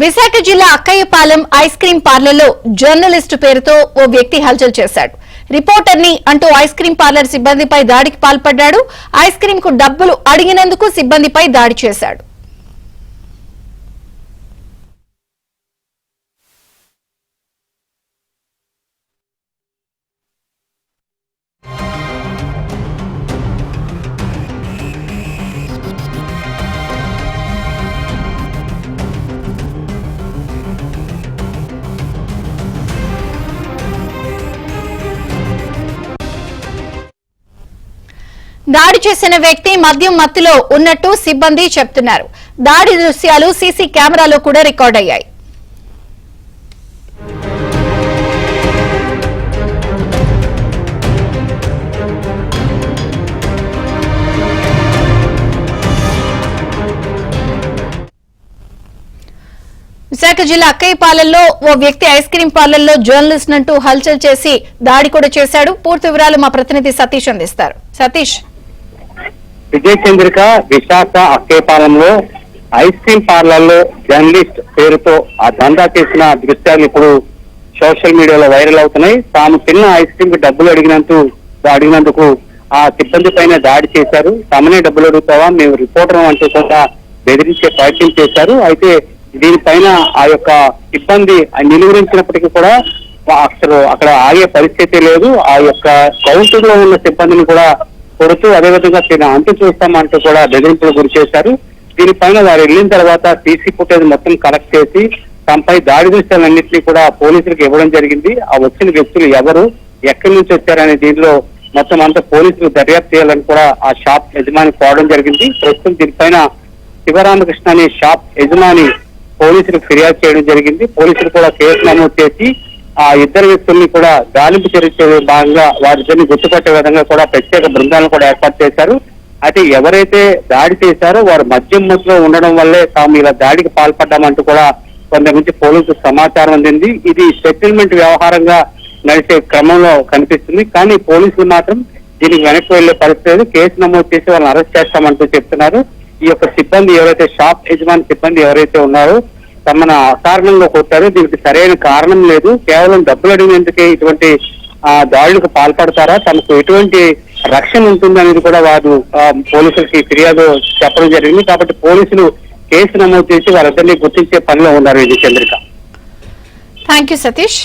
విశాఖ జిల్లా Akkayyapalem ice cream పార్లర్లో journalist పేరుతో ఓ వ్యక్తి హల్చల్ చేశాడు. రిపోర్టర్ని అంటూ ఐస్ క్రీం పార్లర్ సిబ్బందిపై దాడికి పాల్పడ్డాడు. ఐస్ క్రీం కు డబ్బులు అడిగినందుకు సిబ్బందిపై దాడి చేశాడు. దాడి చేసిన వ్యక్తి మద్యం మత్తులో ఉన్నట్టు సిబ్బంది చెప్తున్నారు. దాడి దృశ్యాలు సీసీ కెమెరాలో కూడా రికార్డ్ అయ్యాయి. విశాఖ జిల్లా అక్కయ్యపాలెంలో ఓ వ్యక్తి ఐస్ క్రీం పార్లర్లో జర్నలిస్ట్ అంటూ హల్చల్ చేసి దాడి కూడా చేశాడు. పూర్తి వివరాలు మా ప్రతినిధి సతీష్ అందిస్తారు. సతీష్, విజయ చంద్రిక విశాఖ అక్కయ్యపాలెంలో ఐస్ క్రీం పార్లర్ లో జర్నలిస్ట్ పేరుతో ఆ దందా చేసిన దృశ్యాలు ఇప్పుడు సోషల్ మీడియాలో వైరల్ అవుతున్నాయి. తాము తిన్న ఐస్ క్రీం కి డబ్బులు అడిగినందుకు ఆ సిబ్బంది పైన దాడి చేశారు. తమనే డబ్బులు అడుగుతావా, మేము రిపోర్టర్ అంటూ కూడా బెదిరించే ప్రయత్నం చేశారు. అయితే దీనిపైన ఆ యొక్క సిబ్బంది నిలువరించినప్పటికీ కూడా అసలు అక్కడ ఆగే పరిస్థితి లేదు. ఆ యొక్క కౌంటర్ లో ఉన్న సిబ్బందిని కూడా కొడుతూ అదేవిధంగా అంతు చూస్తామంటూ కూడా బెదిరింపులు గురి చేశారు. దీనిపైన వారు వెళ్ళిన తర్వాత సీసీ ఫుటేజ్ మొత్తం కలెక్ట్ చేసి తమపై దాడి దృశ్యాలన్నింటినీ కూడా పోలీసులకు ఇవ్వడం జరిగింది. ఆ వచ్చిన వ్యక్తులు ఎవరు, ఎక్కడి నుంచి వచ్చారనే దీనిలో మొత్తం అంతా పోలీసులు దర్యాప్తు చేయాలని కూడా ఆ షాప్ యజమాని కోరడం జరిగింది. ప్రస్తుతం దీనిపైన శివరామకృష్ణ అనే షాప్ యజమాని పోలీసులకు ఫిర్యాదు చేయడం జరిగింది. పోలీసులు కూడా కేసు నమోదు చేసి ఆ ఇద్దరు వ్యక్తుల్ని కూడా గాలింపు చర్య భాగంగా వారిద్దరిని గుర్తుపట్టే విధంగా కూడా ప్రత్యేక బృందాలను కూడా ఏర్పాటు చేశారు. అయితే ఎవరైతే దాడి చేశారో వారు మద్యం మత్తులో ఉండడం వల్లే తాము ఇలా దాడికి పాల్పడ్డామంటూ కూడా కొందరి నుంచి పోలీసులకు సమాచారం అందింది. ఇది సెటిల్మెంట్ వ్యవహారంగా నడిచే క్రమంలో కనిపిస్తుంది. కానీ పోలీసులు మాత్రం దీనికి వెనక్కి వెళ్లే పరిస్థితి, కేసు నమోదు చేసి వాళ్ళని అరెస్ట్ చేస్తామంటూ చెప్తున్నారు. ఈ యొక్క సిబ్బంది ఎవరైతే షాప్ యజమాని సిబ్బంది ఎవరైతే ఉన్నారో తమను అకారణంగా కొట్టారో దీనికి సరైన కారణం లేదు, కేవలం డబ్బులు అడిగినందుకే ఇటువంటి దాడులకు పాల్పడతారా, తమకు ఎటువంటి రక్షణ ఉంటుందనేది కూడా వారు పోలీసులకి ఫిర్యాదు చెప్పడం జరిగింది. కాబట్టి పోలీసులు కేసు నమోదు చేసి వారిద్దరిని గుర్తించే పనిలో ఉన్నారు. ఇది చంద్రిక. Thank you Satish.